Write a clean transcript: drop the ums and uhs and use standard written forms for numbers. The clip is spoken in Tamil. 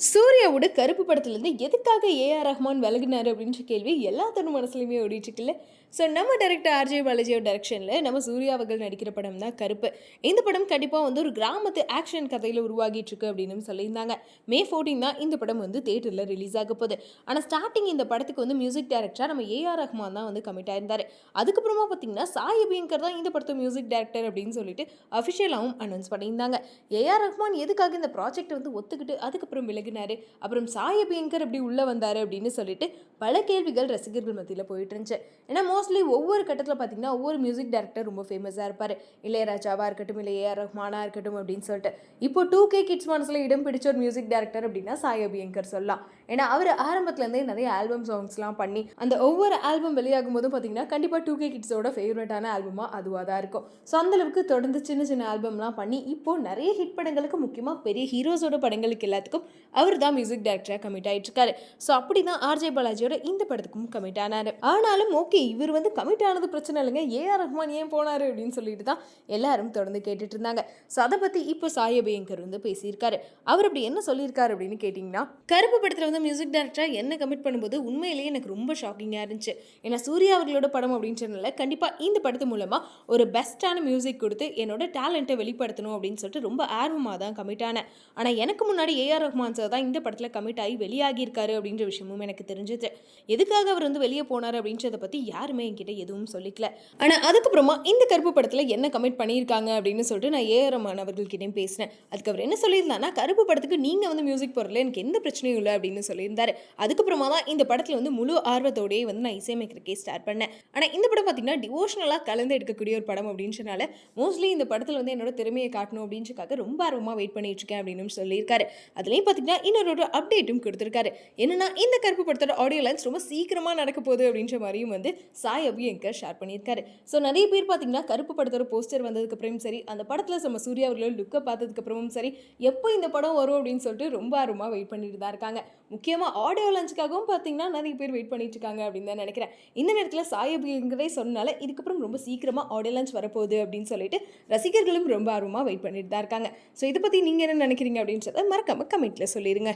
சூர்யாவோட கருப்பு படத்துலேருந்து எதுக்காக ஏஆர் ரஹ்மான் விலகினாரு அப்படின்ற கேள்வி எல்லாத்தோட மனசுலையுமே ஓடிட்டு இருக்குல்ல. ஸோ நம்ம டேரக்டர் ஆர்ஜே பாலாஜியோட டைரக்ஷனில் நம்ம சூர்யா அவர்கள் நடிக்கிற படம் தான் கருப்பு. இந்த படம் கண்டிப்பாக வந்து ஒரு கிராமத்து ஆக்ஷன் கதையில் உருவாகிட்டு இருக்கு அப்படின்னு சொல்லியிருந்தாங்க. மே 14 தான் இந்த படம் வந்து தேட்டரில் ரிலீஸ் ஆக போகுது. ஆனால் ஸ்டார்டிங் இந்த படத்துக்கு வந்து மியூசிக் டைரக்டராக நம்ம ஏஆர் ரஹ்மான் தான் வந்து கமிட் ஆயிருந்தார். அதுக்கப்புறமா பார்த்தீங்கன்னா சாய் அபியங்கர் தான் இந்த படத்தை மியூசிக் டைரக்டர் அப்படின்னு சொல்லிட்டு அஃபிஷியலாகவும் அனௌன்ஸ் பண்ணியிருந்தாங்க. ஏஆர் ரஹ்மான் எதுக்காக இந்த ப்ராஜெக்ட் வந்து ஒத்துக்கிட்டு அதுக்கப்புறம் விலகினாரு, அப்புறம் சாய் அபியங்கர் எப்படி உள்ள வந்தாரு அப்படின்னு சொல்லிட்டு பல கேள்விகள் ரசிகர்கள் மத்தியில் போயிட்டு இருந்துச்சு. ஏன்னா மோஸ்ட்லி ஒவ்வொரு கட்டத்தில் பார்த்தீங்கன்னா ஒவ்வொரு மியூசிக் டைரக்டர் ரொம்ப ஃபேமஸாக இருப்பார். இளையராஜாவாக இருக்கட்டும், இல்லை ஏஆர் ரஹ்மானாக இருக்கட்டும் அப்படின்னு சொல்லிட்டு. இப்போ 2K கிட்ஸ் மனசில் இடம் பிடிச்ச ஒரு மியூசிக் டைரக்டர் அப்படின்னா சாய் அபியங்கர் சொல்லலாம். ஏன்னா அவர் ஆரம்பத்துலேருந்தே நிறைய ஆல்பம் சாங்ஸ்லாம் பண்ணி அந்த ஒவ்வொரு ஆல்பம் வெளியாகும் போதும் பார்த்தீங்கன்னா கண்டிப்பாக 2K கிட்ஸோட ஃபேவரட்டான ஆல்பமாக அதுவாக தான் இருக்கும். ஸோ அந்தளவுக்கு தொடர்ந்து சின்ன சின்ன ஆல்பம்லாம் பண்ணி இப்போது நிறைய ஹிட் படங்களுக்கு, முக்கியமாக பெரிய ஹீரோஸோட படங்களுக்கு எல்லாத்துக்கும் அவர் தான் மியூசிக் டைரக்டராக கமிட் ஆகிட்டு இருக்காரு. ஸோ அப்படி தான் ஆர்ஜே பாலாஜியோட இந்த படத்துக்கும் கமிட் ஆனார். ஆனாலும் ஓகே, இவர் வந்து கமிட் ஆனது பிரச்சனை இல்லைங்க, ஏஆர் ரஹ்மான் ஏன் போனார் அப்படின்னு சொல்லிட்டு தான் எல்லாரும் தொடர்ந்து கேட்டுட்டு இருந்தாங்க. ஸோ அதை பற்றி இப்போ சாய் அபியங்கர் வந்து பேசியிருக்காரு. அவர் அப்படி என்ன சொல்லியிருக்காரு அப்படின்னு கேட்டிங்கன்னா, கருப்பு படத்தில் வந்து மியூசிக் டைரக்டராக என்ன கமிட் பண்ணும்போது உண்மையிலேயே எனக்கு ரொம்ப ஷாக்கிங்காக இருந்துச்சு. ஏன்னா சூர்யா அவர்களோட படம் அப்படின்றதுனால கண்டிப்பாக இந்த படத்து மூலமாக ஒரு பெஸ்ட்டான மியூசிக் கொடுத்து என்னோட டேலண்ட்டை வெளிப்படுத்தணும் அப்படின்னு சொல்லிட்டு ரொம்ப ஆர்வமாக தான் கமிட் ஆனேன். ஆனால் எனக்கு முன்னாடி ஏஆர் ரஹ்மான் சார் தான் இந்த படத்தில் கமிட் ஆகி வெளியாகியிருக்காரு அப்படின்ற விஷயமும் எனக்கு தெரிஞ்சது. எதுக்காக அவர் வந்து வெளியே போனார் அப்படின்றத பற்றி யாருமே என்கிட்ட எதுவும் சொல்லிக்கல. ஆனால் அதுக்கப்புறமா இந்த கருப்பு படத்தில் என்ன கமிட் பண்ணியிருக்காங்க அப்படின்னு சொல்லிட்டு நான் ஏஆர் ரஹ்மான் அவர்கள்கிட்டையும் பேசினேன். அதுக்கு அவர் என்ன சொல்லியிருந்தாங்கன்னா, கருப்பு படத்துக்கு நீங்கள் வந்து மியூசிக் போடல, எனக்கு எந்த பிரச்சனையும் இல்லை அப்படின்னு சொல்லியிருந்தாரு. அதுக்கப்புறமா தான் இந்த படத்தில் வந்து முழு ஆர்வத்தோடயே வந்து நான் இசையமைக்கிறக்கே ஸ்டார்ட் பண்ணேன். ஆனால் இந்த படம் பார்த்தீங்கன்னா டிவோஷனலாக கலந்து எடுக்கக்கூடிய ஒரு படம் அப்படின்றனால மோஸ்ட்லி இந்த படத்தில் வந்து என்னோட திறமையை காட்டணும் அப்படின்றக்காக ரொம்ப ஆர்வமாக வெயிட் பண்ணிட்டு இருக்கேன் அப்படின்னு சொல்லியிருக்காரு. அதுலேயும் பார்த்தீங்கன்னா இன்னொரு அப்டேட்டும் கொடுத்துருக்காரு. என்னன்னா இந்த கருப்பு படத்தோட ஆடியோ லான்ச் ரொம்ப சீக்கிரமாக நடக்க போகுது அப்படின்ற மாதிரியும் வந்து சாய் அபியங்கர் ஷேர் பண்ணியிருக்காரு. ஸோ நிறைய பேர் பார்த்தீங்கன்னா கருப்பு படத்தோட போஸ்டர் வந்ததுக்கப்புறமும் சரி, அந்த படத்தில் நம்ம சூர்யா அவர்களோட லுக்கை பார்த்ததுக்கப்புறமும் சரி, எப்போ இந்த படம் வரும் அப்படின்னு சொல்லிட்டு ரொம்ப ஆர்வமாக வெயிட் பண்ணிட்டு தான் இருக்காங்க. முக்கியமாக ஆடியோ லான்ச்சுக்காகவும் பார்த்தீங்கன்னா நிறைய பேர் வெயிட் பண்ணிட்டு இருக்காங்க அப்படின்னு தான் நினைக்கிறேன். இந்த நேரத்தில் சாய் அபியங்கரே சொன்னால இதுக்கப்புறம் ரொம்ப சீக்கிரமாக ஆடியோ லான்ச் வரப்போகுது அப்படின்னு சொல்லிட்டு ரசிகர்களும் ரொம்ப ஆர்வமாக வெயிட் பண்ணிட்டு தான் இருக்காங்க. ஸோ இதை பற்றி நீங்கள் என்ன நினைக்கிறீங்க அப்படின்றத மறக்காம கமெண்ட்டில் சொல்லிடுங்க.